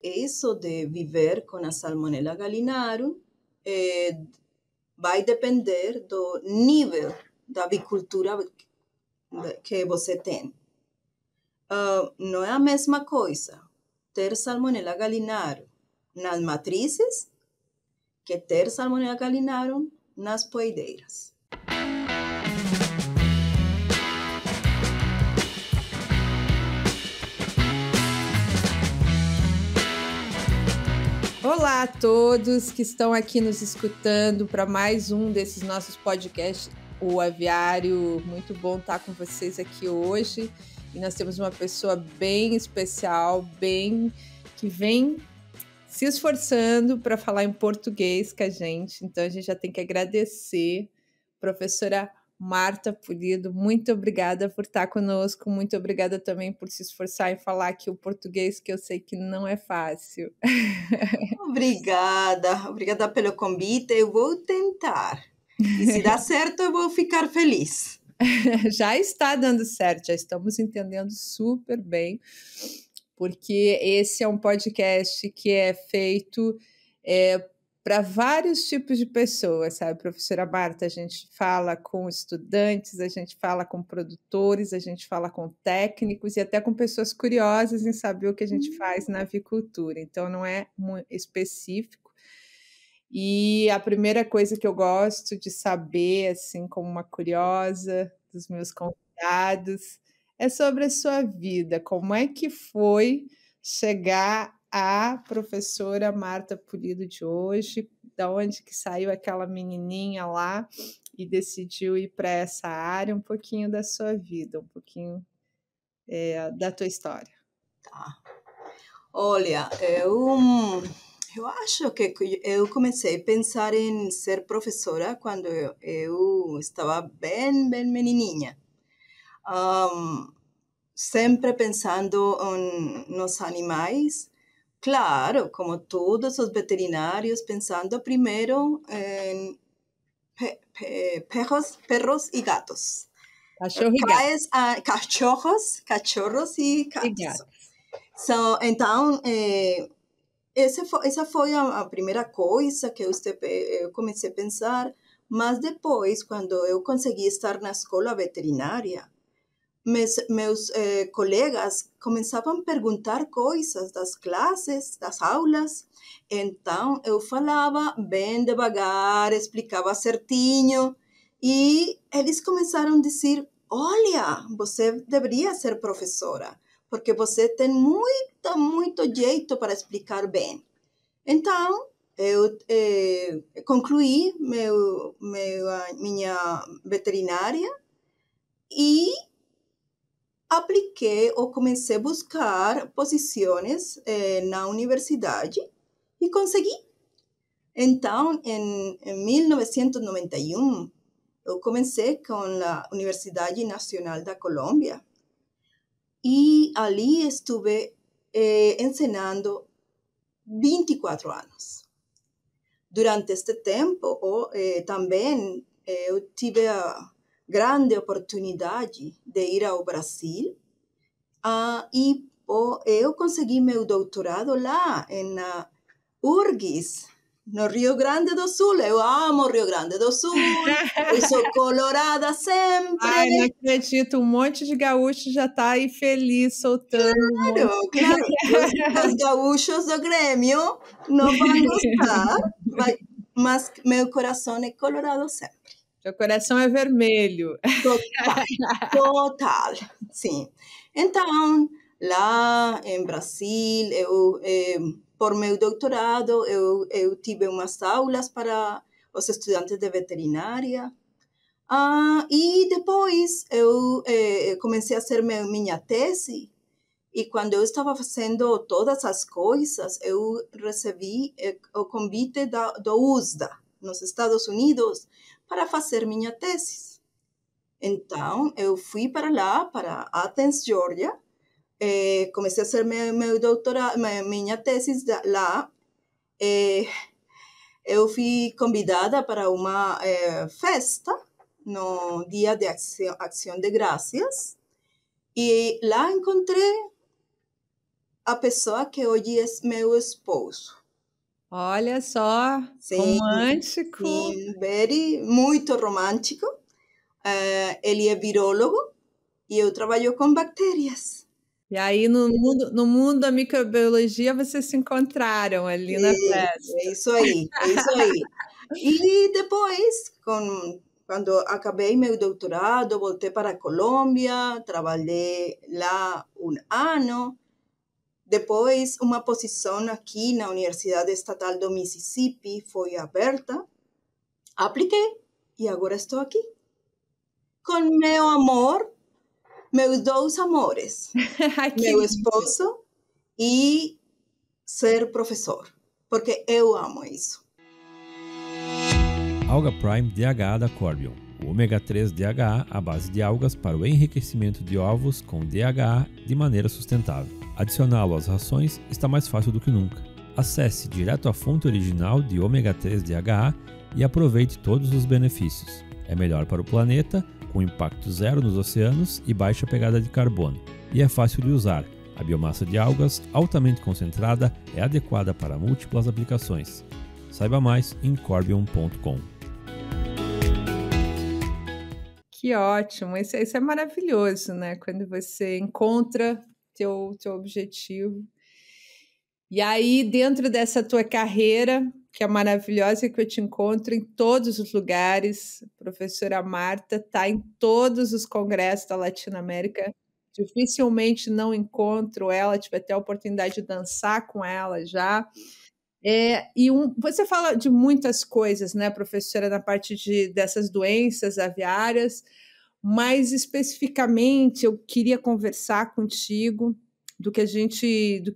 isso de viver com a Salmonella gallinarum vai depender do nível da avicultura que você tem. Não é a mesma coisa ter Salmonella gallinarum nas matrizes que ter Salmonella gallinarum nas poedeiras. Olá a todos que estão aqui nos escutando para mais um desses nossos podcasts, o Aviário. Muito bom estar com vocês aqui hoje. E nós temos uma pessoa bem especial, que vem se esforçando para falar em português com a gente. Então a gente já tem que agradecer, professora Marta Pulido, muito obrigada por estar conosco, muito obrigada também por se esforçar em falar aqui o português, que eu sei que não é fácil. Obrigada pelo convite, eu vou tentar. E se dá certo, eu vou ficar feliz. Já está dando certo, já estamos entendendo super bem, porque esse é um podcast que é feito para vários tipos de pessoas, sabe, professora Marta? A gente fala com estudantes, a gente fala com produtores, a gente fala com técnicos e até com pessoas curiosas em saber o que a gente faz na avicultura. Então, não é específico. E a primeira coisa que eu gosto de saber, assim, como uma curiosa dos meus convidados, é sobre a sua vida. Como é que foi chegar à professora Marta Pulido de hoje? Da onde que saiu aquela menininha lá e decidiu ir para essa área? Um pouquinho da sua vida, um pouquinho da tua história. Tá. Olha, eu acho que eu comecei a pensar em ser professora quando eu estava bem menininha. Sempre pensando nos animais. Claro, como todos os veterinários, pensando primeiro em perros e gatos. Cachorro e gato. Cachorros e gatos. Então, essa foi a primeira coisa que eu comecei a pensar, mas depois, quando eu consegui estar na escola veterinária, meus colegas começavam a perguntar coisas das classes, das aulas. Então, eu falava bem devagar, explicava certinho, e eles começaram a dizer: olha, você deveria ser professora, porque você tem muito jeito para explicar bem. Então, eu concluí minha veterinária e apliquei ou comecei a buscar posições na universidade e consegui. Então, em 1991, eu comecei com a Universidade Nacional da Colômbia e ali estive ensinando 24 anos. Durante este tempo, também eu tive a grande oportunidade de ir ao Brasil e eu consegui meu doutorado lá na URGS, no Rio Grande do Sul. Eu amo Rio Grande do Sul, eu sou colorada sempre. Ai, não acredito, um monte de gaúcho já está aí feliz, soltando. Claro, os gaúchos do Grêmio não vão gostar, mas meu coração é colorado sempre. Seu coração é vermelho. Total, sim. Então, lá em Brasil, por meu doutorado, eu tive umas aulas para os estudantes de veterinária. E depois eu comecei a fazer minha tese. E quando eu estava fazendo todas as coisas, eu recebi o convite do USDA, nos Estados Unidos, para fazer minha tese. Então, eu fui para lá, para Athens, Georgia. Comecei a fazer meu doutorado, minha tese lá. Eu fui convidada para uma festa no Dia de Ação de Graças. E lá encontrei a pessoa que hoje é meu esposo. Olha só, Sim, romântico. sim, muito romântico. Ele é virólogo e eu trabalho com bactérias. E aí, no mundo da microbiologia, vocês se encontraram ali na festa. É isso aí, é isso aí. E depois, quando acabei meu doutorado, voltei para a Colômbia, trabalhei lá um ano. Depois, uma posição aqui na Universidade Estatal do Mississippi foi aberta. Apliquei e agora estou aqui. Com meu amor, meus dois amores, Que meu esposo e ser professor, porque eu amo isso. Alga Prime DHA da Corbion, o ômega 3 DHA à base de algas para o enriquecimento de ovos com DHA de maneira sustentável. Adicioná-lo às rações está mais fácil do que nunca. Acesse direto a fonte original de ômega 3 DHA e aproveite todos os benefícios. É melhor para o planeta, com impacto zero nos oceanos e baixa pegada de carbono. E é fácil de usar. A biomassa de algas, altamente concentrada, é adequada para múltiplas aplicações. Saiba mais em corbion.com. Que ótimo, isso é maravilhoso, né? Quando você encontra teu objetivo. E aí, dentro dessa tua carreira, que é maravilhosa, que eu te encontro em todos os lugares, a professora Marta está em todos os congressos da Latinoamérica. Dificilmente não encontro ela, tive até a oportunidade de dançar com ela já. Você fala de muitas coisas, né, professora, na parte dessas doenças aviárias, mas especificamente eu queria conversar contigo do que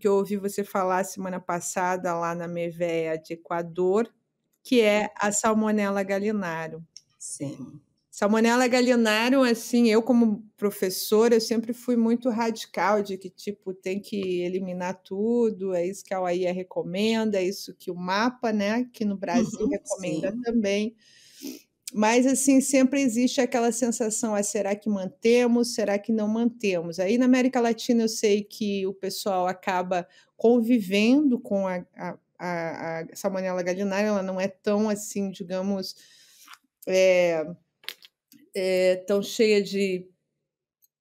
eu ouvi você falar semana passada lá na MEVEA de Equador, que é a Salmonella gallinarum. Sim. Salmonella gallinarum, assim, eu como professora, eu sempre fui muito radical de que, tipo, tem que eliminar tudo, é isso que a OAIA recomenda, é isso que o MAPA, né, que no Brasil recomenda também. Mas, assim, sempre existe aquela sensação, será que mantemos, será que não mantemos? Aí, na América Latina, eu sei que o pessoal acaba convivendo com a Salmonella gallinarum, ela não é tão, assim, digamos, tão cheia de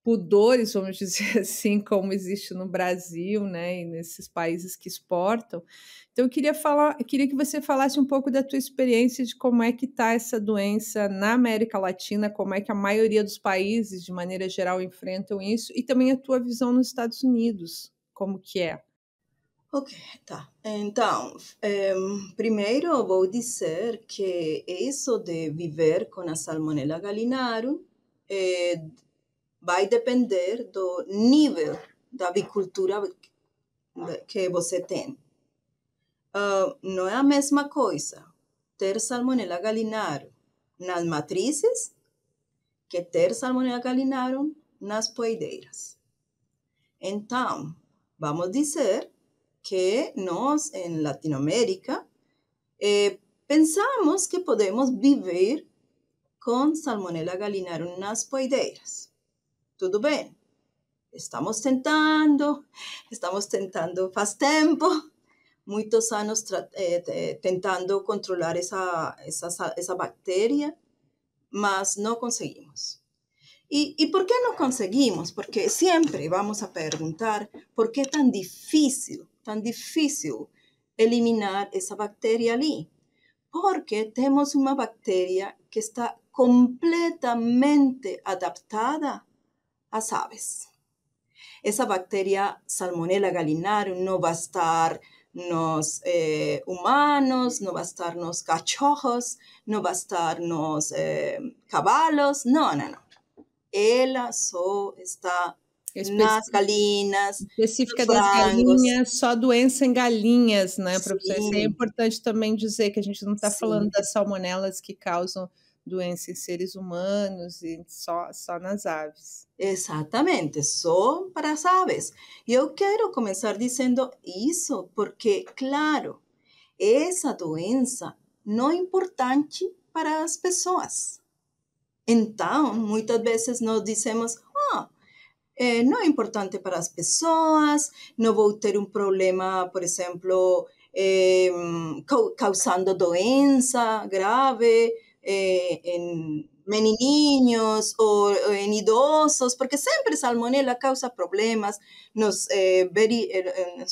pudores, vamos dizer assim, como existe no Brasil, né, e nesses países que exportam. Então, eu queria que você falasse um pouco da tua experiência de como é que está essa doença na América Latina, como é que a maioria dos países, de maneira geral, enfrentam isso, e também a tua visão nos Estados Unidos, como que é. Ok, tá. Então, primeiro eu vou dizer que isso de viver com a Salmonella gallinarum vai depender do nível da avicultura que você tem. Não é a mesma coisa ter Salmonella gallinarum nas matrizes que ter Salmonella gallinarum nas poedeiras. Então, vamos dizer que nós, em Latinoamérica, pensamos que podemos viver com Salmonella gallinarum nas poedeiras. Tudo bem. Estamos tentando faz tempo, muitos anos tentando controlar essa bactéria, mas não conseguimos. ¿Y por qué no conseguimos? Porque siempre vamos a preguntar por qué tan difícil eliminar esa bacteria allí. Porque tenemos una bacteria que está completamente adaptada a aves. Esa bacteria Salmonella gallinarum no va a estar nos humanos, no va a estar nos cachorros, no va a estar nos caballos, no. Ela só está nas galinhas, específica nos das frangos. galinhas, só doença em galinhas, né, professor? Isso é Sim, importante também dizer que a gente não está sim. falando das salmonelas que causam doença em seres humanos e só nas aves. Exatamente, só para as aves. E eu quero começar dizendo isso porque, claro, essa doença não é importante para as pessoas. Então, muitas vezes nós dizemos, não é importante para as pessoas, não vou ter um problema, por exemplo, causando doença grave em menininhos ou em idosos, porque sempre salmonela causa problemas nos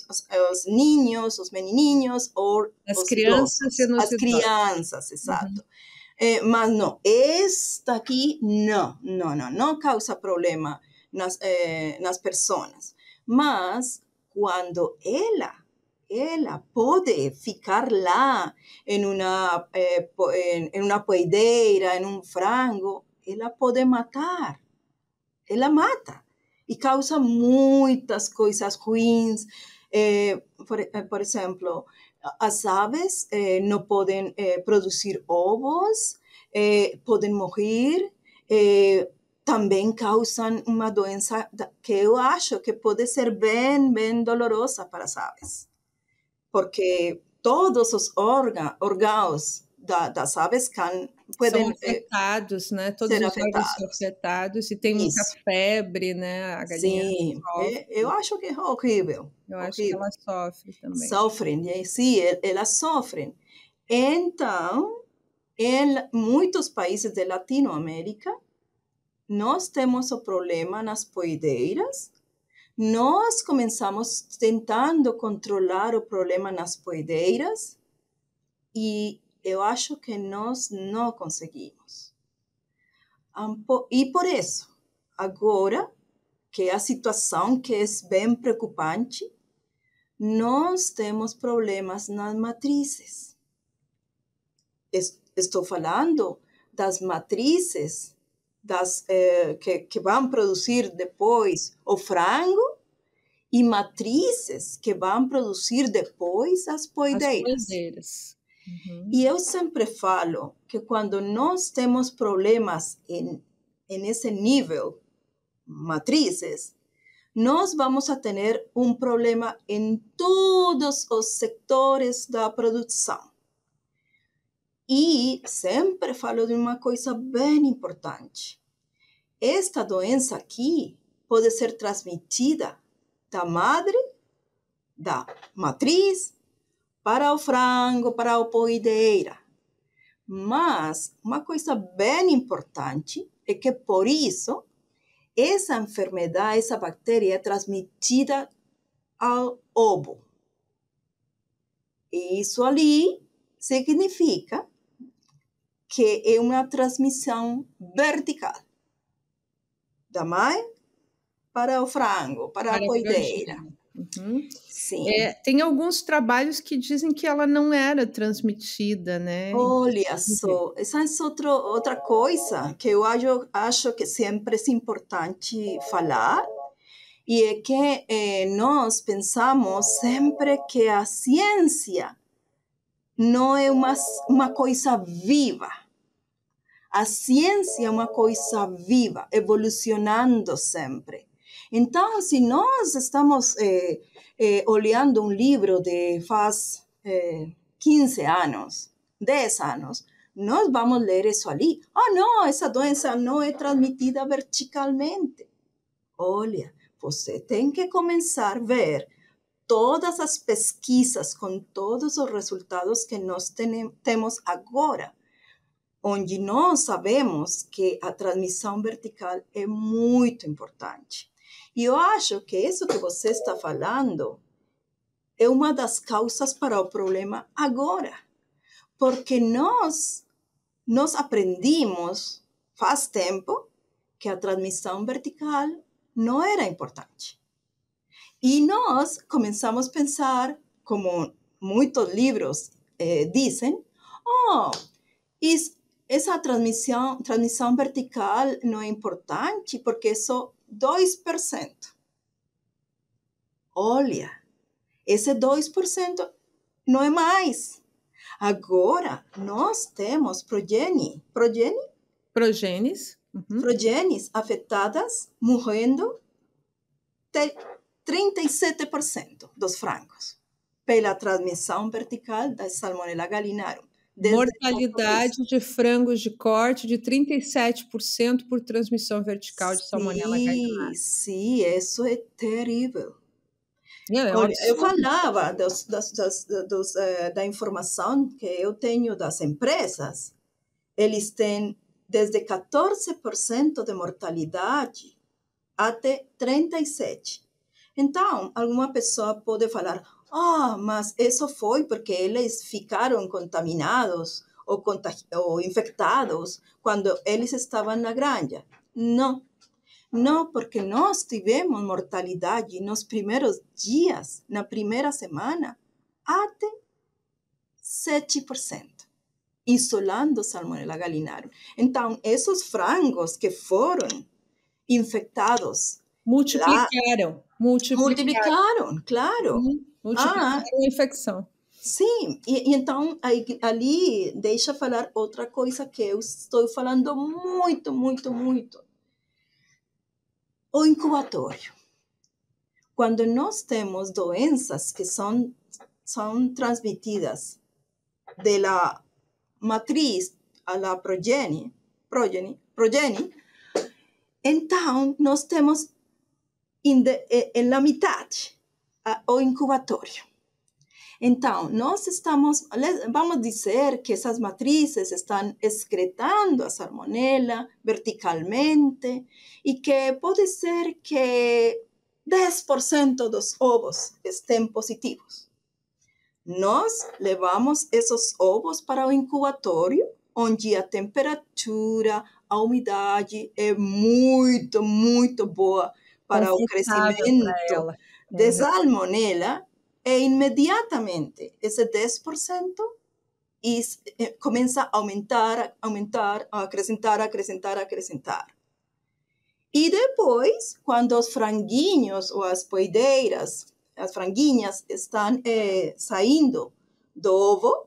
os niños, os menininhos ou As os crianças idosos. e nos As idosos. crianças, exato. Mas não, esta aqui não causa problema nas pessoas. Mas quando ela pode ficar lá em uma poedeira, em um frango, ela pode matar. Ela mata e causa muitas coisas ruins. Por exemplo, as aves não podem produzir ovos, podem morrer, também causam uma doença que eu acho que pode ser bem dolorosa para as aves, porque todos os órgãos das aves podem são afetados, né? Todos ser os órgãos são afetados. afetados e tem muita Isso. febre, né? A galinha Sim, sofre. eu acho que é horrível. Eu acho que ela sofre também. Sofrem, sim, elas sofrem. Então, em muitos países da Latinoamérica, nós temos o problema nas poedeiras. Nós começamos tentando controlar o problema nas poedeiras e eu acho que nós não conseguimos. E por isso, agora, que a situação que é bem preocupante, nós temos problemas nas matrizes. Estou falando das matrizes que vão produzir depois o frango e matrizes que vão produzir depois as poedeiras. Uhum. E eu sempre falo que quando nós temos problemas em esse nível, matrizes, nós vamos a ter um problema em todos os setores da produção. E sempre falo de uma coisa bem importante. Esta doença aqui pode ser transmitida da madre, da matriz, para o frango, para a poedeira. Mas uma coisa bem importante é que, por isso, essa enfermidade, essa bactéria é transmitida ao ovo. E isso ali significa que é uma transmissão vertical. Da mãe para o frango, para a poedeira. Uhum. Sim. Tem alguns trabalhos que dizem que ela não era transmitida, né? Olha só, essa é outra coisa que eu acho que sempre é importante falar, e é que nós pensamos sempre que a ciência não é uma coisa viva. A ciência é uma coisa viva, evolucionando sempre. Então, se nós estamos olhando um livro de faz 15 anos, 10 anos, nós vamos ler isso ali. Não, essa doença não é transmitida verticalmente. Olha, você tem que começar a ver todas as pesquisas com todos os resultados que nós temos agora, onde nós sabemos que a transmissão vertical é muito importante. E eu acho que isso que você está falando é uma das causas para o problema agora. Porque nós aprendimos faz tempo que a transmissão vertical não era importante. E nós começamos a pensar, como muitos livros dizem, essa transmissão vertical não é importante porque é só 2%. Olha, esse 2% não é mais. Agora, nós temos progenes afetadas, morrendo 37% dos frangos pela transmissão vertical da Salmonella gallinarum. Mortalidade de frangos de corte de 37% por transmissão vertical de Salmonella gallinarum. Sim, isso é terrível. Olha, eu falava da informação que eu tenho das empresas. Eles têm desde 14% de mortalidade até 37%. Então, alguma pessoa pode falar, mas isso foi porque eles ficaram contaminados ou infectados quando eles estavam na granja. Não, porque nós tivemos mortalidade nos primeiros dias, na primeira semana, até 7%, isolando Salmonella gallinarum. Então, esses frangos que foram infectados multiplicaram, claro. Multiplicaram a infecção. Sim, e então ali deixa eu falar outra coisa que eu estou falando muito. O incubatório. Quando nós temos doenças que são transmitidas da matriz à la progenie, então nós temos em la metade o incubatório. Então, vamos dizer que essas matrizes estão excretando a salmonela verticalmente e que pode ser que 10% dos ovos estén positivos. Nós levamos esses ovos para o incubatório, onde a temperatura, a umidade é muito boa para o crescimento de salmonela. E imediatamente esse 10% começa a aumentar, a acrescentar. E depois, quando os franguinhos ou as poedeiras, as franguinhas estão saindo do ovo,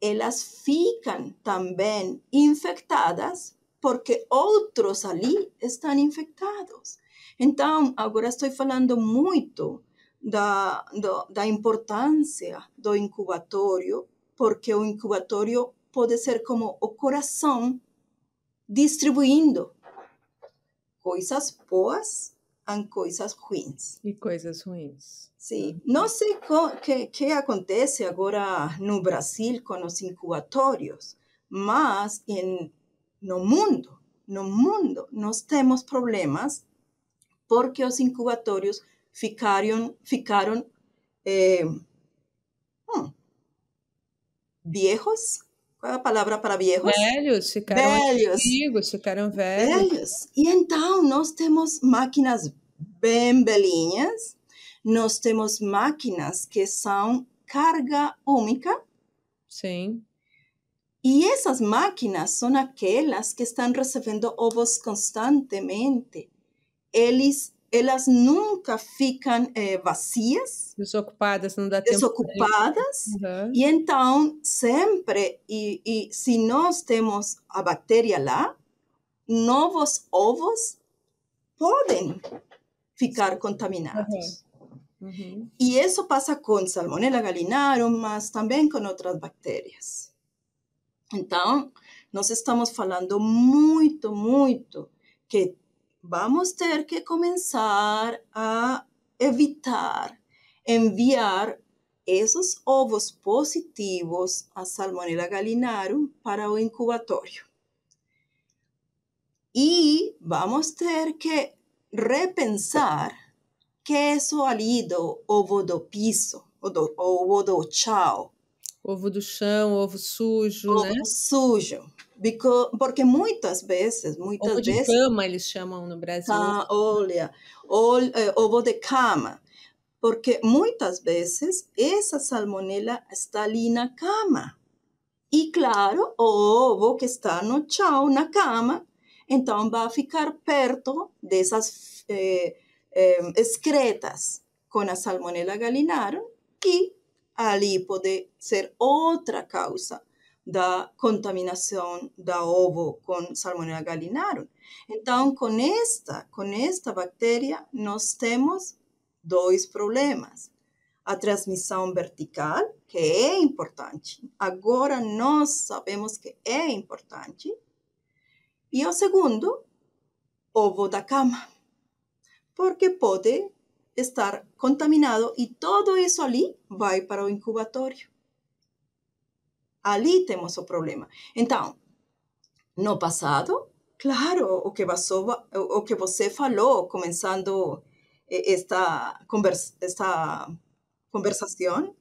elas ficam também infectadas porque outros ali estão infectados. Então, agora estou falando muito da importância do incubatório, porque o incubatório pode ser como o coração distribuindo coisas boas e coisas ruins. E coisas ruins. Sim. Não sei o que acontece agora no Brasil com os incubatórios, mas no mundo nós temos problemas porque os incubatórios ficaram viejos. Qual é a palavra para viejos? Velhos, ficaram velhos. E então nós temos máquinas bem velhinhas, nós temos máquinas que são carga única. Sim. E essas máquinas são aquelas que estão recebendo ovos constantemente. Elas nunca ficam vazias. Desocupadas, não dá tempo. Desocupadas. E então, sempre, e se nós temos a bactéria lá, novos ovos podem ficar contaminados. E isso passa com Salmonella gallinarum, mas também com outras bactérias. Então, nós estamos falando muito que vamos ter que começar a evitar enviar esses ovos positivos a Salmonella gallinarum para o incubatório. E vamos ter que repensar que é isso ali do ovo do piso, ovo do chão. Ovo do chão, ovo sujo, ovo né? Ovo sujo. Porque muitas vezes... Ovo de cama, eles chamam no Brasil. Olha, ovo de cama. Porque muitas vezes essa salmonela está ali na cama. E claro, o ovo que está no chão, na cama, então vai ficar perto dessas excretas com a Salmonella gallinarum e ali pode ser outra causa da contaminação do ovo com Salmonella gallinarum. Então, com esta bactéria, nós temos dois problemas. a transmissão vertical, que é importante. Agora nós sabemos que é importante. E o segundo, ovo da cama, porque pode estar contaminado e tudo isso ali vai para o incubatório. Ali temos o problema. Então, no passado, claro, o que você falou, começando esta conversação,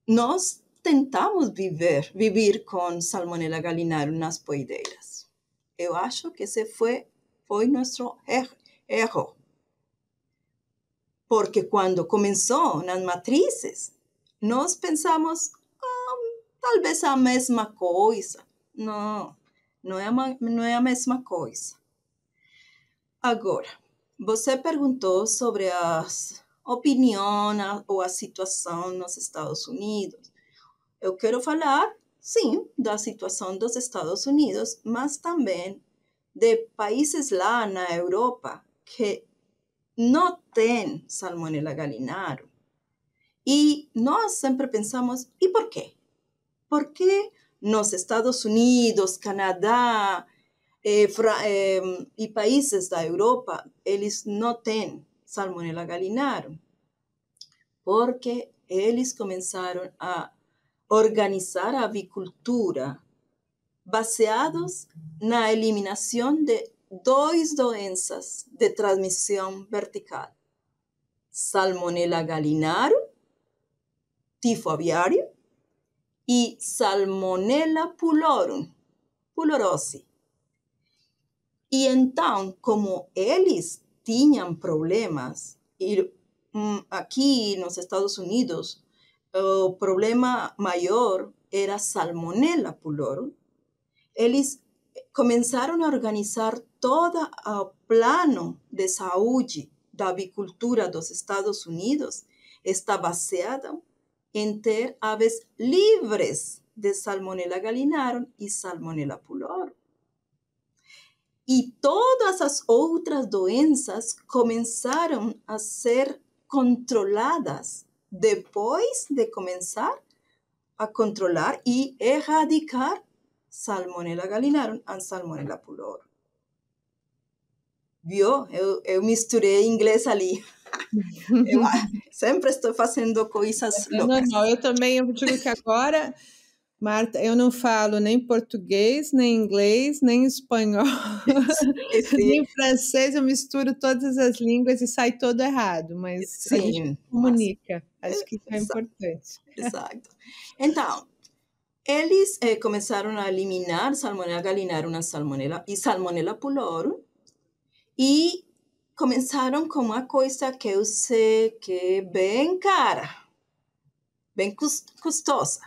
nós tentamos viver com Salmonella gallinarum nas poideiras. Eu acho que esse foi nosso erro. Porque quando começou nas matrizes, nós pensamos, talvez a mesma coisa. Não é a mesma coisa. Agora, você perguntou sobre a opinião ou a situação nos Estados Unidos. Eu quero falar, sim, da situação dos Estados Unidos, mas também de países lá na Europa que não têm Salmonella gallinarum. E nós sempre pensamos, e por quê? Por que nos Estados Unidos, Canadá e países da Europa, eles não têm Salmonella gallinarum? Porque eles começaram a organizar a avicultura baseados na eliminação de 2 doenças de transmissão vertical. Salmonella gallinarum, tifo aviário, e Salmonella pylorose. E então, como eles tinham problemas, e aqui nos Estados Unidos, o problema maior era Salmonella pylorus, eles começaram a organizar todo o plano de saúde da avicultura dos Estados Unidos, está baseado em ter aves livres de Salmonella gallinarum e Salmonella pylorus. E todas as outras doenças começaram a ser controladas depois de começar a controlar e erradicar Salmonella gallinarum e Salmonella pylorus. Viu? Eu misturei inglês ali. Eu sempre estou fazendo coisas loucas. Não, eu também, eu digo que agora, Marta, eu não falo nem português, nem inglês, nem espanhol, nem francês, eu misturo todas as línguas e sai todo errado, mas a gente comunica, acho que isso é importante. Exato. Então, eles começaram a eliminar Salmonella gallinarum e Salmonella pylorus e começaram com uma coisa que eu sei que é bem cara, bem custosa.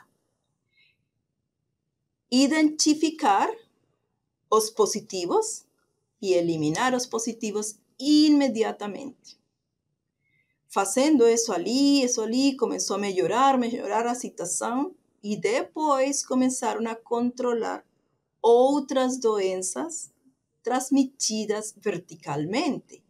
Identificar os positivos e eliminar os positivos imediatamente. Fazendo isso ali, começou a melhorar a situação e depois começaram a controlar outras doenças transmitidas verticalmente.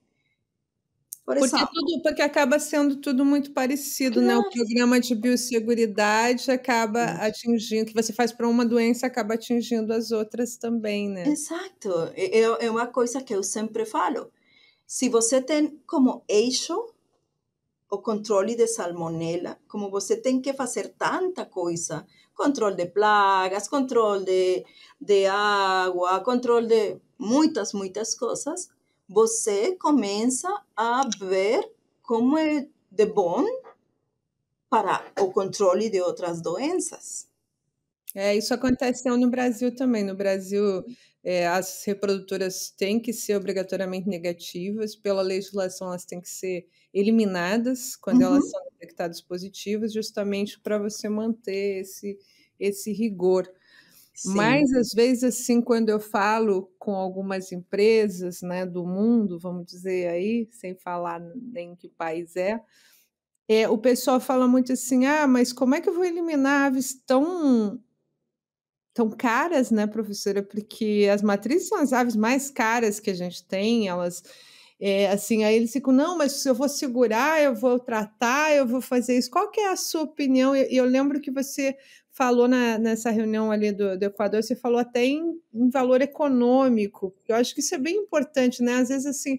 Porque acaba sendo tudo muito parecido, claro, né? O programa de biosseguridade acaba atingindo, que você faz para uma doença, acaba atingindo as outras também, né? Exato. É uma coisa que eu sempre falo. Se você tem como eixo o controle de salmonela, como você tem que fazer tanta coisa, controle de plagas, controle de água, controle de muitas coisas, você começa a ver como é de bom para o controle de outras doenças. Isso aconteceu no Brasil também. No Brasil, as reprodutoras têm que ser obrigatoriamente negativas. Pela legislação, elas têm que ser eliminadas quando elas são detectadas positivas, justamente para você manter esse rigor. Sim. Mas, às vezes, assim, quando eu falo com algumas empresas, né, do mundo, vamos dizer aí, sem falar nem que país o pessoal fala muito assim, mas como é que eu vou eliminar aves tão caras, né, professora? Porque as matrizes são as aves mais caras que a gente tem, elas Assim, aí eles ficam, não, mas se eu vou segurar, eu vou tratar, eu vou fazer isso. Qual que é a sua opinião? Eu lembro que você falou nessa reunião ali do Equador, você falou até em valor econômico. Eu acho que isso é bem importante, né? Às vezes, assim,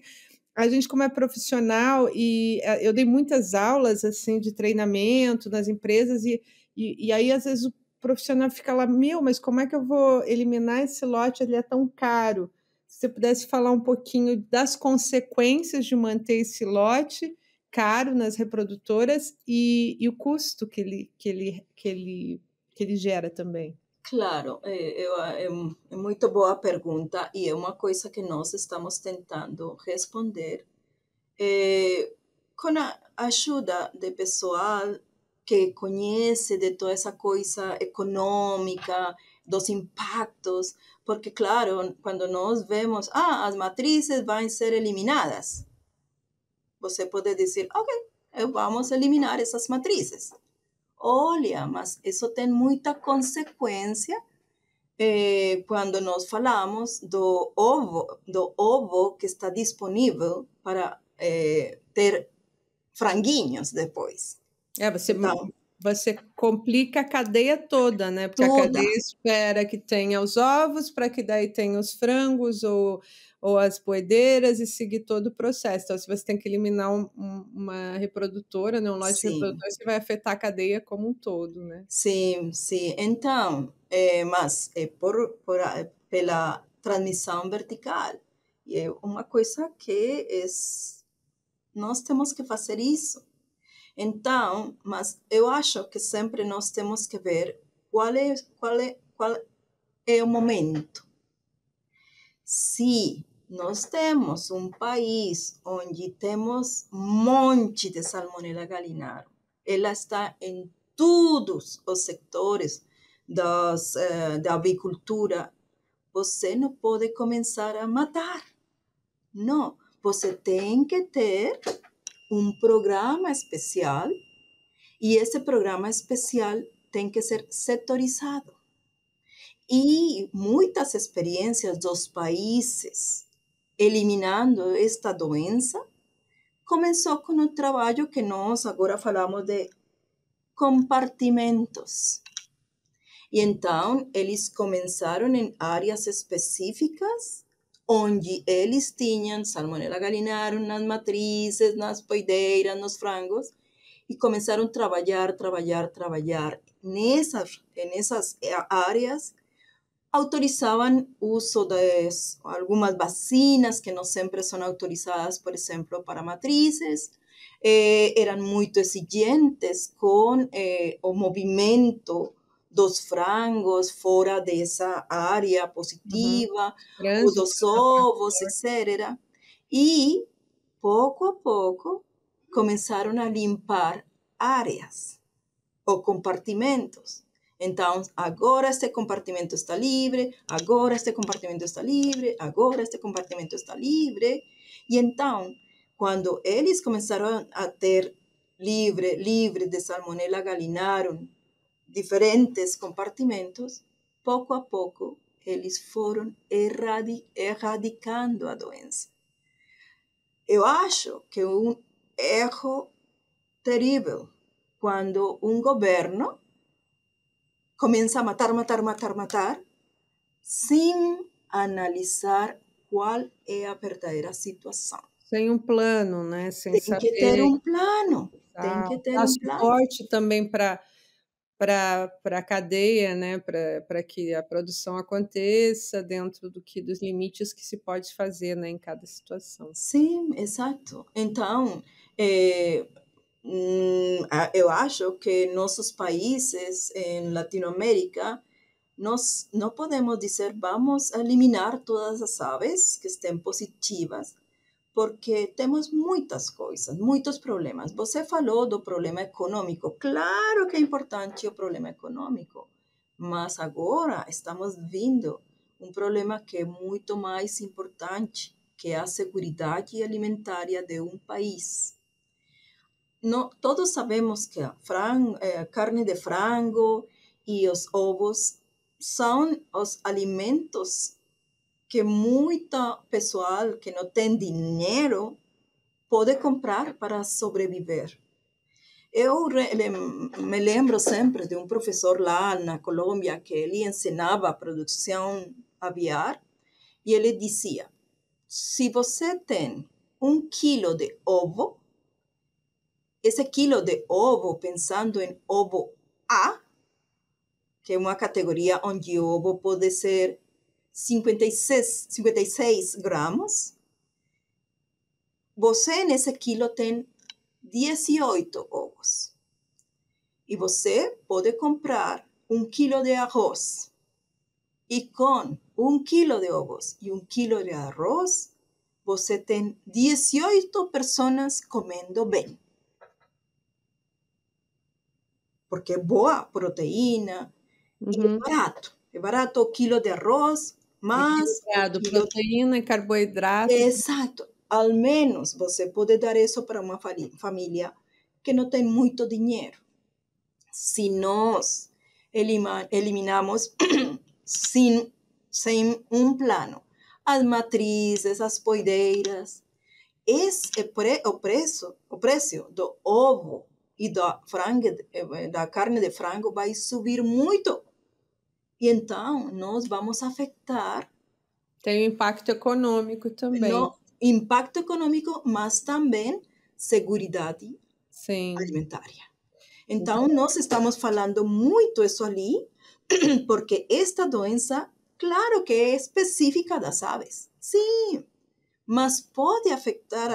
a gente como é profissional, e eu dei muitas aulas, assim, de treinamento nas empresas, e aí, às vezes, o profissional fica lá, mas como é que eu vou eliminar esse lote? Ele é tão caro. Se você pudesse falar um pouquinho das consequências de manter esse lote caro nas reprodutoras e o custo que ele gera também. Claro, é muito boa pergunta e é uma coisa que nós estamos tentando responder com a ajuda de pessoal que conhece de toda essa coisa econômica, dos impactos, porque, claro, quando nós vemos, as matrizes vão ser eliminadas, você pode dizer, ok, vamos eliminar essas matrizes. Olha, mas isso tem muita consequência quando nós falamos do ovo que está disponível para ter franguinhos depois. Você complica a cadeia toda, né? Porque a cadeia espera que tenha os ovos para que daí tenha os frangos ou as poedeiras e seguir todo o processo. Então, se você tem que eliminar uma reprodutora, né, um lote de reprodutor, você vai afetar a cadeia como um todo, né? Sim, sim. Então, mas pela transmissão vertical. E é uma coisa que nós temos que fazer isso. Então, mas eu acho que sempre nós temos que ver qual é o momento. Se nós temos um país onde temos um monte de Salmonella gallinarum, ela está em todos os setores da avicultura, você não pode começar a matar. Não, você tem que ter um programa especial e esse programa especial tem que ser setorizado. E muitas experiências dos países eliminando esta doença começou com o trabalho que nós agora falamos de compartimentos. E então, eles começaram em áreas específicas, onde eles tinham Salmonella gallinarum nas matrizes, nas poedeiras, nos frangos, e começaram a trabalhar nessas áreas. Autorizavam o uso de algumas vacinas que não sempre são autorizadas, por exemplo, para matrizes. Eram muito exigentes com o movimento dos frangos fora dessa área positiva, ou dos ovos, etc. E, pouco a pouco, começaram a limpar áreas ou compartimentos. Então, agora este compartimento está livre, agora este compartimento está livre, agora este compartimento está livre. E então, quando eles começaram a ter livre de Salmonella gallinarum, diferentes compartimentos, pouco a pouco, eles foram erradicando a doença. Eu acho que é um erro terrível quando um governo começa a matar, sem analisar qual é a verdadeira situação. Sem um plano, né? Sem saber. Que ter um plano. Tem que ter um plano. Suporte também para a cadeia, né? Para que a produção aconteça dentro dos limites que se pode fazer, né? Em cada situação. Sim, exato. Então, eu acho que nossos países em Latinoamérica, nós não podemos dizer vamos eliminar todas as aves que estén positivas, porque temos muitas coisas, muitos problemas. Você falou do problema econômico. Claro que é importante o problema econômico, mas agora estamos vendo um problema que é muito mais importante, que é a segurança alimentar de um país. Todos sabemos que a carne de frango e os ovos são os alimentos que muita pessoal que não tem dinheiro pode comprar para sobreviver. Eu me lembro sempre de um professor lá na Colômbia que ele ensinava a produção aviar e ele dizia, se você tem 1 quilo de ovo, esse quilo de ovo, pensando em ovo A, que é uma categoria onde o ovo pode ser 56 gramas, você nesse quilo tem 18 ovos. E você pode comprar 1 quilo de arroz. E com 1 quilo de ovos e 1 quilo de arroz, você tem 18 pessoas comendo bem. Porque é boa proteína, e é barato. É barato o quilo de arroz, mas... proteína e carboidrato. Exato. Ao menos você pode dar isso para uma família que não tem muito dinheiro. Se nós eliminamos sem um plano as matrizes, as poideiras, o preço do ovo e da carne de frango vai subir muito. E então nós vamos afetar. Tem um impacto econômico também. Impacto econômico, mas também segurança alimentária. Então, nós estamos falando muito isso ali, porque esta doença, claro que é específica das aves, sim, mas pode afetar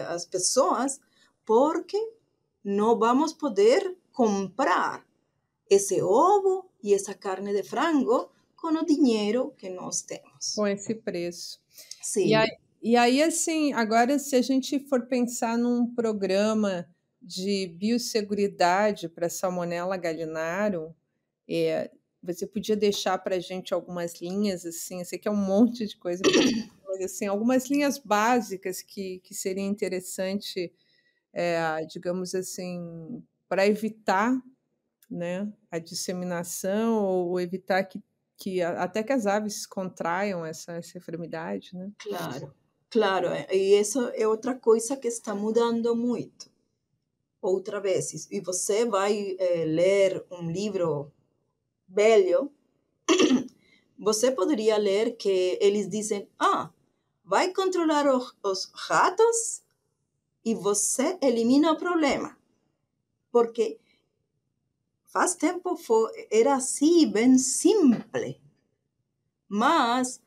as pessoas porque não vamos poder comprar esse ovo e essa carne de frango com o dinheiro que nós temos. Com esse preço. Sim. E aí, assim, agora se a gente for pensar num programa de biosseguridade para Salmonella gallinarum, você podia deixar para a gente algumas linhas, assim, eu sei que é um monte de coisa, mas assim, algumas linhas básicas que seria interessante, digamos assim, para evitar, né, a disseminação ou evitar até que as aves contraiam essa enfermidade, né? Claro, e isso é outra coisa que está mudando muito. Outra vez, e você vai ler um livro velho, você poderia ler que eles dizem, vai controlar os ratos e você elimina o problema. Porque faz tempo era assim, bem simples. Mas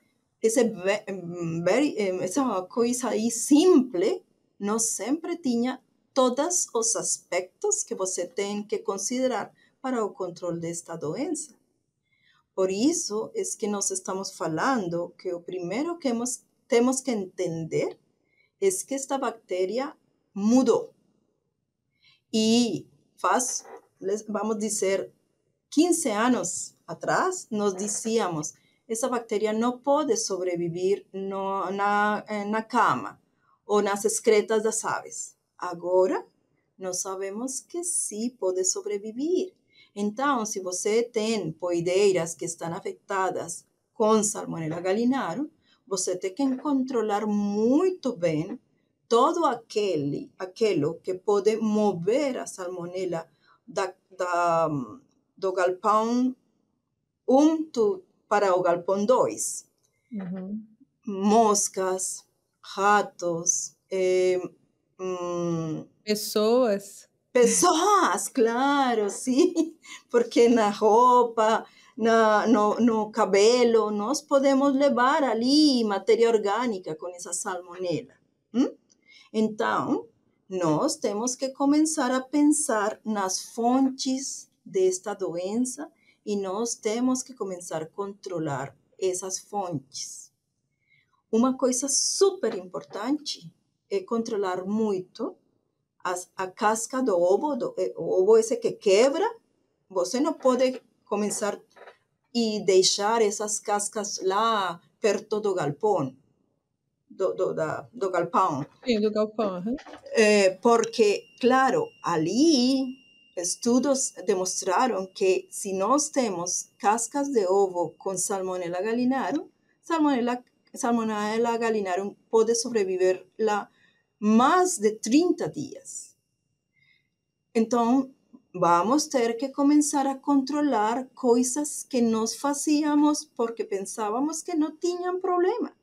essa coisa aí simples não sempre tinha todos os aspectos que você tem que considerar para o controle desta doença. Por isso é que nós estamos falando que o primeiro que temos que entender é que esta bactéria mudou. E vamos dizer, 15 anos atrás, nós dizíamos, essa bactéria não pode sobreviver na cama ou nas excretas das aves. Agora, nós sabemos que sim pode sobreviver. Então, se você tem poideiras que estão afetadas com Salmonella gallinarum, você tem que controlar muito bem todo aquilo que pode mover a Salmonella do galpão 1 para o galpão 2. Uhum. Moscas, ratos, Pessoas, claro, sim. Porque na roupa, no cabelo, nós podemos levar ali matéria orgânica com essa salmonela. Então, nós temos que começar a pensar nas fontes desta doença e nós temos que começar a controlar essas fontes. Uma coisa super importante é controlar muito a casca do ovo, o ovo esse que quebra. Você não pode começar e deixar essas cascas lá perto do galpão. Do galpão. Sim, do galpão. Uhum. Porque, claro, ali estudos demonstraram que se nós temos cascas de ovo com Salmonella gallinarum, Salmonella gallinarum pode sobreviver lá mais de 30 dias. Então, vamos ter que começar a controlar coisas que nós fazíamos porque pensávamos que não tinham problema.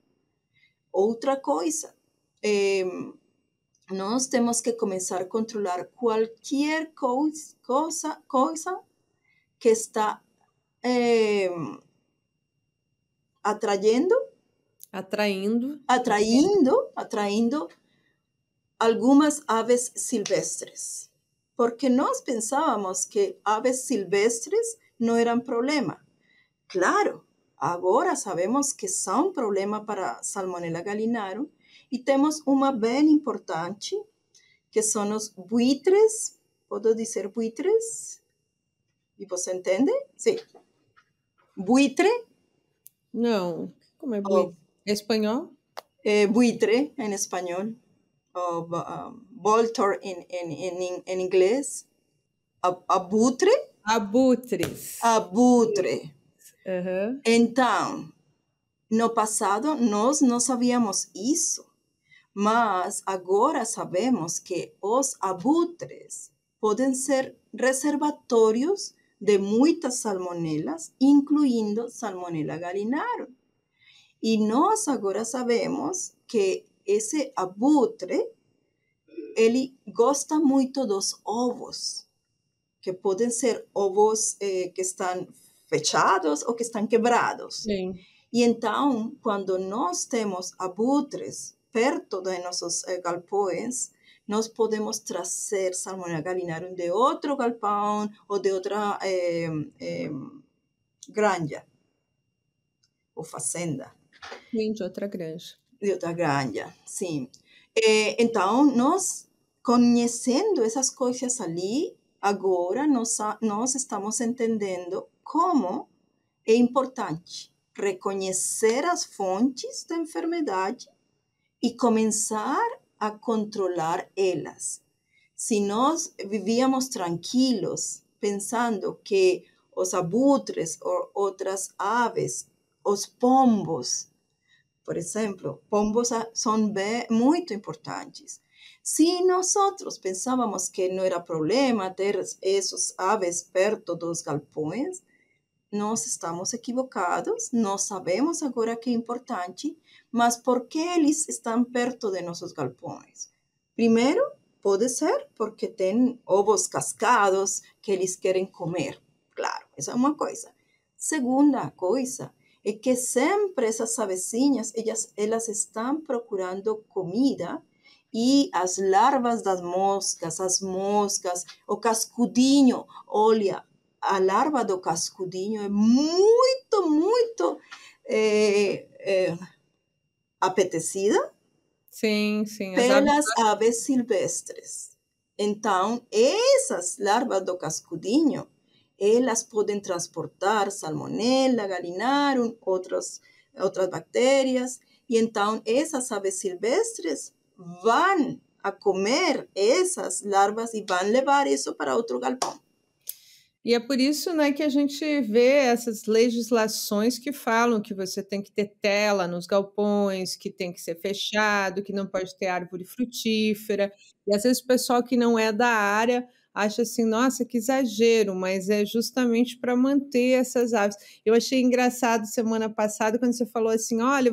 Outra coisa, nós temos que começar a controlar qualquer coisa que está atraindo algumas aves silvestres. Porque nós pensávamos que aves silvestres não eram problema. Claro, agora sabemos que são problema para Salmonella gallinarum e temos uma bem importante, que são os buitres. Posso dizer buitres? E você entende? Sim. Buitre? Não. Como é buitre? É espanhol? Buitre, em espanhol. Vulture em inglês. Abutre? Abutres. Abutre. Uhum. Então, no passado, nós não sabíamos isso. Mas agora sabemos que os abutres podem ser reservatórios de muitas salmonelas, incluindo Salmonella gallinarum. E nós agora sabemos que esse abutre, ele gosta muito dos ovos, que podem ser ovos que estão fechados ou que estão quebrados. Sim. E então, quando nós temos abutres perto de nossos galpões, nós podemos trazer Salmonella gallinarum de outro galpão ou de outra granja ou fazenda. Sim, de outra granja. De outra granja, sim. Então, nós, conhecendo essas coisas ali, agora nós estamos entendendo como é importante reconhecer as fontes da enfermidade e começar a controlar elas. Se nós vivíamos tranquilos, pensando que os abutres ou outras aves, os pombos, por exemplo, pombos são muito importantes. Se nós pensávamos que não era problema ter essas aves perto dos galpões, nós estamos equivocados, nós sabemos agora que é importante, mas por que eles estão perto de nossos galpões? Primeiro, pode ser porque tem ovos cascados que eles querem comer. Claro, essa é uma coisa. Segunda coisa é que sempre essas avezinhas, elas estão procurando comida e as larvas das moscas, as moscas, o cascudinho, olha, a larva do cascudinho é muito apetecida sim, pelas aves silvestres. Então, essas larvas do cascudinho, elas podem transportar Salmonella gallinarum, outras bactérias, e então essas aves silvestres vão a comer essas larvas e vão levar isso para outro galpão. E é por isso, né, que a gente vê essas legislações que falam que você tem que ter tela nos galpões, que tem que ser fechado, que não pode ter árvore frutífera. E às vezes o pessoal que não é da área acha assim, nossa, que exagero, mas é justamente para manter essas aves. Eu achei engraçado semana passada quando você falou assim, olha,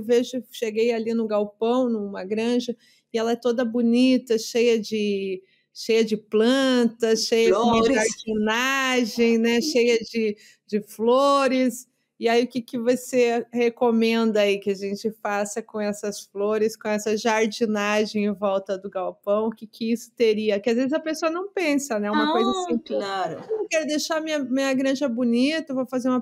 cheguei ali no galpão, numa granja, e ela é toda bonita, cheia de plantas, cheia de uma jardinagem, né? Cheia de flores. E aí, o que você recomenda aí que a gente faça com essas flores, com essa jardinagem em volta do galpão? O que isso teria? Que às vezes a pessoa não pensa, né? Uma coisa assim, claro. Eu quero deixar minha granja bonita, vou fazer um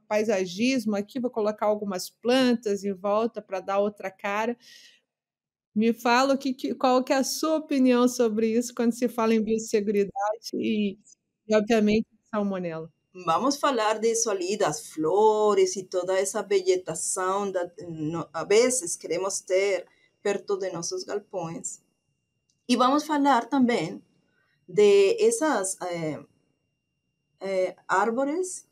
paisagismo aqui, vou colocar algumas plantas em volta para dar outra cara. Me fala qual que é a sua opinião sobre isso quando se fala em biosseguridade e obviamente, salmonela. Vamos falar disso ali, das flores e toda essa vegetação, a vezes queremos ter perto de nossos galpões. E vamos falar também de essas árvores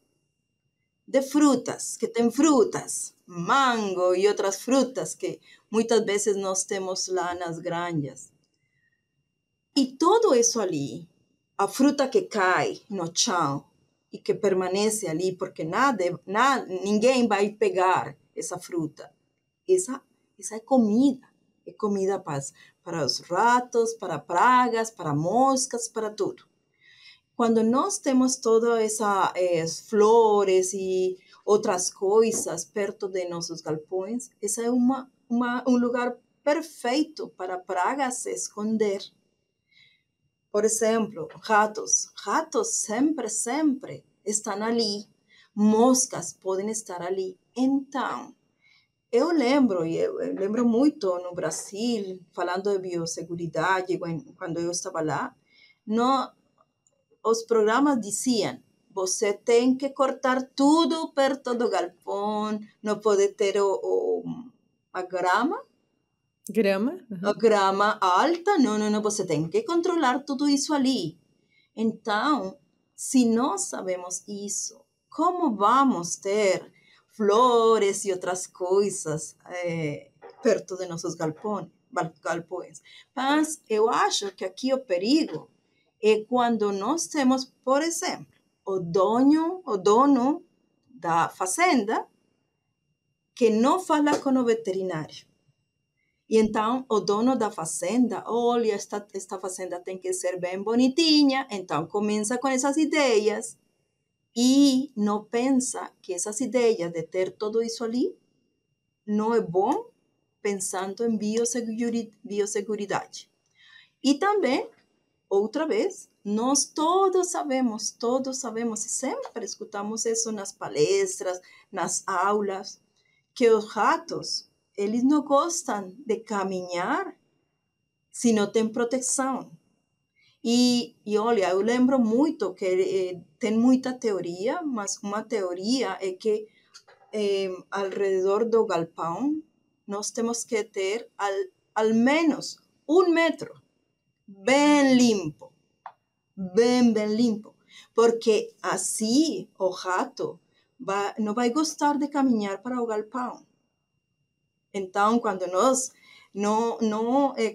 de frutas, que têm frutas. mango e outras frutas que muitas vezes nós temos lá nas granjas. E tudo isso ali, a fruta que cai no chão e que permanece ali, porque ninguém vai pegar essa fruta. Essa é comida. É comida para os ratos, para pragas, para moscas, para tudo. Quando nós temos todas essas flores e outras coisas perto de nossos galpões, esse é um lugar perfeito para pragas se esconder. Por exemplo, ratos. Ratos sempre estão ali. Moscas podem estar ali. Então, eu lembro muito no Brasil, falando de biosseguridade, quando eu estava lá, os programas diziam, você tem que cortar tudo perto do galpão, não pode ter a grama. Grama? Uhum. A grama alta, não, você tem que controlar tudo isso ali. Então, se nós sabemos isso, como vamos ter flores e outras coisas perto de nossos galpões? Mas eu acho que aqui o perigo é quando nós temos, por exemplo, o dono da fazenda que não fala com o veterinário. E então, o dono da fazenda, olha, esta fazenda tem que ser bem bonitinha, então começa com essas ideias e não pensa que essas ideias de ter tudo isso ali não é bom, pensando em biosseguridade. E também, outra vez, nós todos sabemos, e sempre escutamos isso nas palestras, nas aulas, que os ratos, eles não gostam de caminhar se não tem proteção. E olha, eu lembro muito que tem muita teoria, mas uma teoria é que ao redor do galpão nós temos que ter ao menos 1 metro bem limpo, bem limpo, porque assim o rato não vai gostar de caminhar para o galpão. Então, quando nós não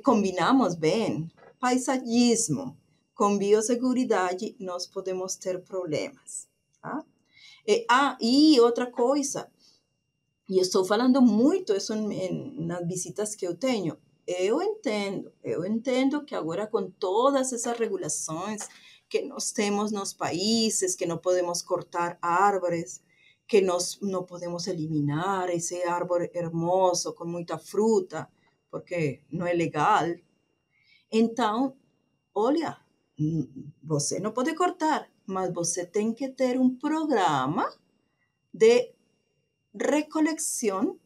combinamos bem paisagismo com biosseguridade, nós podemos ter problemas. Tá? E outra coisa, e eu estou falando muito isso nas visitas que eu tenho, eu entendo que agora com todas essas regulações que nós temos nos países, que não podemos cortar árvores, que nós não podemos eliminar esse árvore hermoso com muita fruta, porque não é legal. Então, olha, você não pode cortar, mas você tem que ter um programa de recolecção,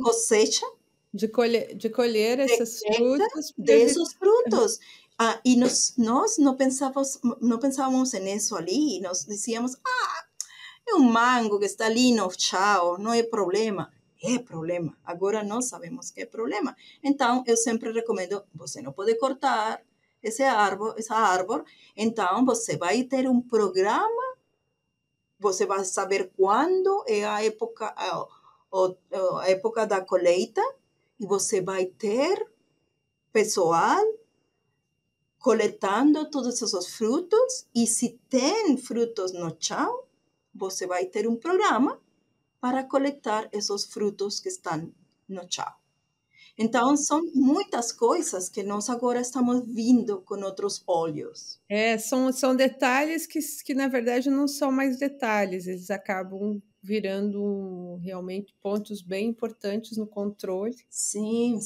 cosecha, de colher esses frutos. Desses frutos. E nós não pensávamos nisso ali, nós dizíamos, é um mango que está ali no chão, não é problema. É problema. Agora nós sabemos que é problema. Então, eu sempre recomendo, você não pode cortar essa árvore. Então, você vai ter um programa, você vai saber quando é a época da colheita, e você vai ter pessoal coletando todos esses frutos, e se tem frutos no chão, você vai ter um programa para coletar esses frutos que estão no chão. Então, são muitas coisas que nós agora estamos vendo com outros olhos. São detalhes que, na verdade, não são mais detalhes. Eles acabam virando realmente pontos bem importantes no controle. Sim.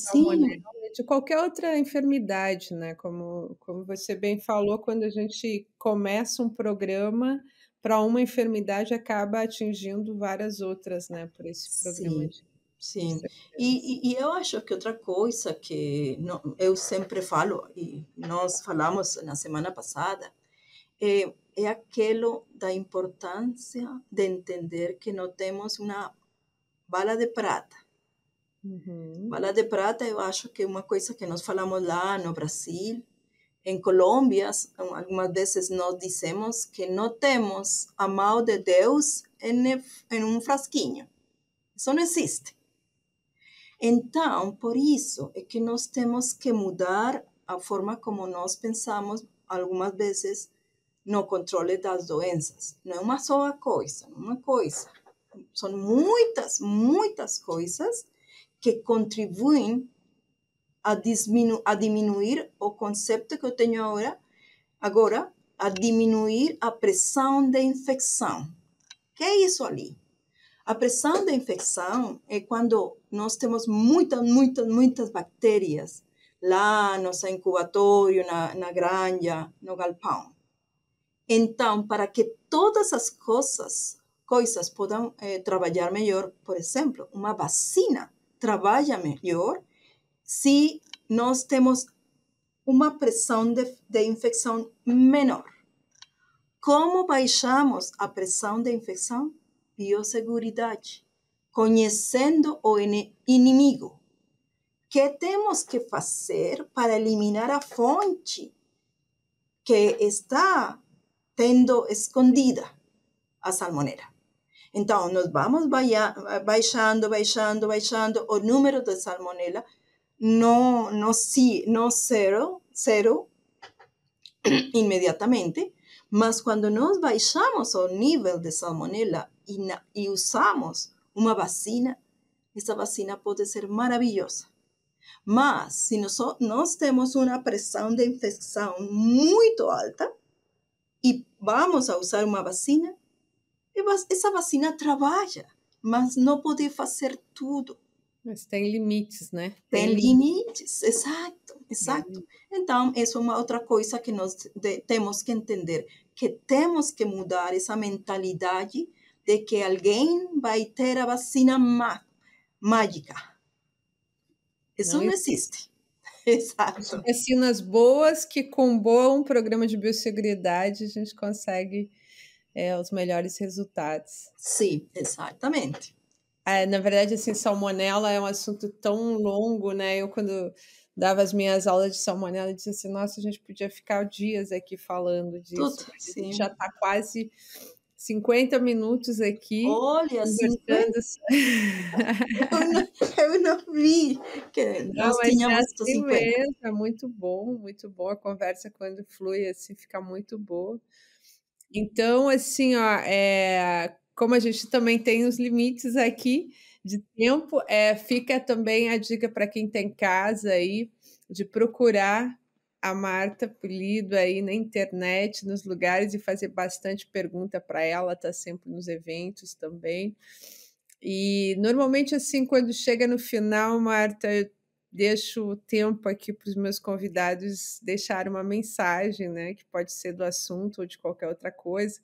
De qualquer outra enfermidade, né? Como você bem falou, quando a gente começa um programa para uma enfermidade, acaba atingindo várias outras, né? Por esse programa. Sim. E eu acho que outra coisa que eu sempre falo, e nós falamos na semana passada, é aquilo da importância de entender que não temos uma bala de prata. Uhum. Bala de prata, eu acho que é uma coisa que nós falamos lá no Brasil. Em Colômbia, algumas vezes nós dizemos que não temos a mão de Deus em um frasquinho. Isso não existe. Então, por isso é que nós temos que mudar a forma como nós pensamos algumas vezes no controle das doenças. Não é uma só coisa, não é uma coisa. São muitas, muitas coisas que contribuem a diminuir o conceito que eu tenho agora, a diminuir a pressão de infecção. O que é isso ali? A pressão de infecção é quando nós temos muitas bactérias lá no nosso incubatório, na granja, no galpão. Então, para que todas as coisas possam trabalhar melhor, por exemplo, uma vacina trabalha melhor se nós temos uma pressão de infecção menor. Como baixamos a pressão de infecção? Biosseguridade, conhecendo o inimigo. O que temos que fazer para eliminar a fonte que está tendo escondida a salmonela? Então, nós vamos baixando o número de salmonela, não zero imediatamente, mas quando nós baixamos o nível de salmonela e usamos uma vacina, essa vacina pode ser maravilhosa. Mas, se nós temos uma pressão de infecção muito alta e vamos a usar uma vacina, essa vacina trabalha, mas não pode fazer tudo. Mas tem limites, né? Tem limites, exato. Então, essa é uma outra coisa que nós temos que entender, que temos que mudar essa mentalidade de que alguém vai ter a vacina mágica. Isso não existe. Exato. Vacinas boas que com bom programa de biosseguridade a gente consegue os melhores resultados. Sim, exatamente. Na verdade, assim, salmonela é um assunto tão longo, né? Eu, quando dava as minhas aulas de salmonela, eu dizia assim, nossa, a gente podia ficar dias aqui falando disso. Tudo, a gente já está quase 50 minutos aqui. Olha, 50? Eu não vi que nós tínhamos assim 50. Mesmo, é muito bom a conversa quando flui, assim, fica muito boa. Então, assim, ó, como a gente também tem os limites aqui de tempo, fica também a dica para quem tem casa aí, de procurar a Marta Pulido aí na internet, nos lugares, e fazer bastante pergunta para ela, tá sempre nos eventos também. E normalmente, assim, quando chega no final, Marta, eu deixo o tempo aqui para os meus convidados deixar uma mensagem, né, que pode ser do assunto ou de qualquer outra coisa,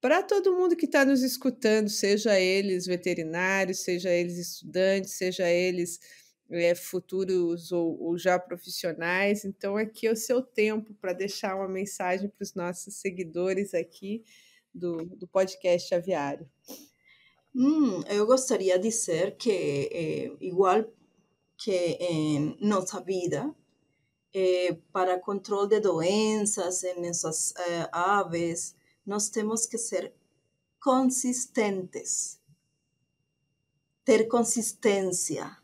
para todo mundo que está nos escutando, seja eles veterinários, seja eles estudantes, seja eles futuros ou já profissionais. Então, aqui é o seu tempo para deixar uma mensagem para os nossos seguidores aqui do podcast Aviário. Eu gostaria de dizer que, igual que em nossa vida, para controle de doenças em essas aves, nós temos que ser consistentes, ter consistência.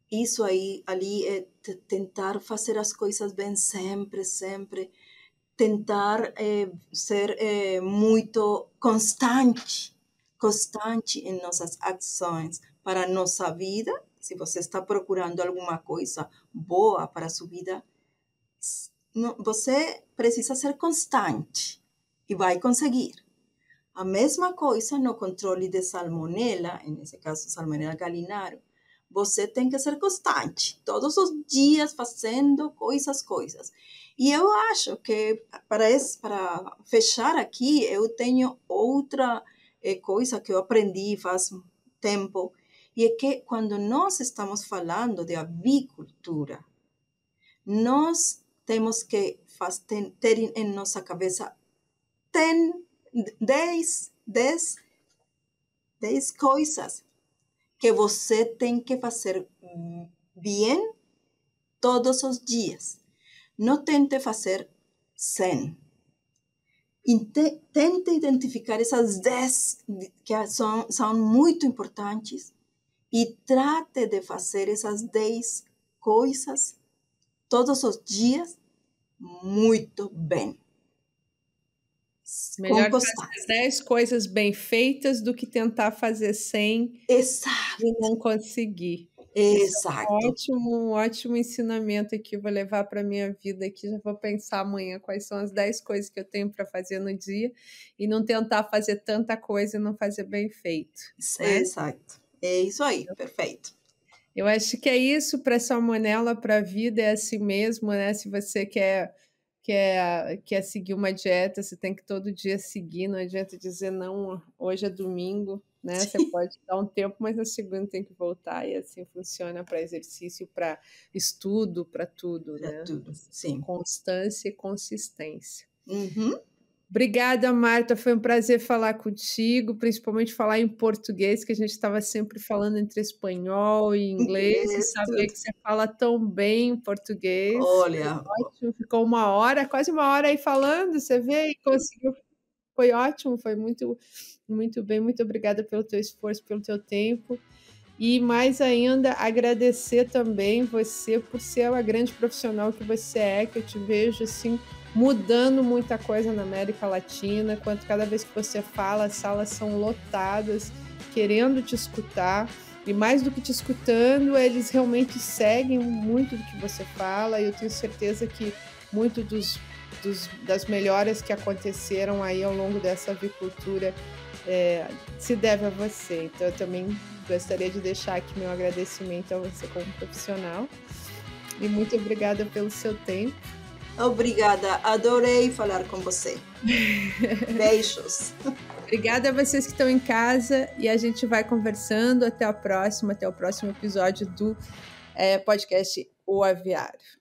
Isso ali é tentar fazer as coisas bem sempre, tentar ser muito constante em nossas ações para a nossa vida. Se você está procurando alguma coisa boa para a sua vida, você precisa ser constante e vai conseguir. A mesma coisa no controle de salmonela, nesse caso salmonela gallinario. Você tem que ser constante, todos os dias fazendo coisas. E eu acho que, para fechar aqui, eu tenho outra coisa que eu aprendi faz tempo, e é que quando nós estamos falando de avicultura, nós temos que ter em nossa cabeça 10 coisas que você tem que fazer bem todos os dias. Não tente fazer 100. Tente identificar essas 10 que são muito importantes e trate de fazer essas 10 coisas todos os dias muito bem. Melhor fazer 10 coisas bem feitas do que tentar fazer 100 e não conseguir. Exato. Esse é um ótimo ensinamento aqui, vou levar para a minha vida aqui, já vou pensar amanhã quais são as 10 coisas que eu tenho para fazer no dia e não tentar fazer tanta coisa e não fazer bem feito. Né? Exato. É isso aí, perfeito. Eu acho que é isso para a salmonela, para a vida, é assim mesmo, né? Se você quer seguir uma dieta, você tem que todo dia seguir, não adianta dizer não, hoje é domingo, né? Você pode dar um tempo, mas na segunda tem que voltar, e assim funciona para exercício, para estudo, para tudo, né? Tudo, sim. Constância e consistência. Uhum. Obrigada, Marta, foi um prazer falar contigo, principalmente falar em português, que a gente estava sempre falando entre espanhol e inglês, e saber que você fala tão bem português. Olha, ótimo, ficou quase uma hora aí falando, você vê, e conseguiu, foi ótimo, foi muito, muito bem, muito obrigada pelo teu esforço, pelo teu tempo, e mais ainda, agradecer também você por ser a grande profissional que você é, que eu te vejo assim, mudando muita coisa na América Latina, quanto cada vez que você fala, as salas são lotadas, querendo te escutar, e mais do que te escutando, eles realmente seguem muito do que você fala, e eu tenho certeza que muito das melhoras que aconteceram aí ao longo dessa avicultura se deve a você. Então eu também gostaria de deixar aqui meu agradecimento a você como profissional, e muito obrigada pelo seu tempo. Obrigada, adorei falar com você. Beijos. Obrigada a vocês que estão em casa, e a gente vai conversando até o próximo episódio do podcast O Aviário.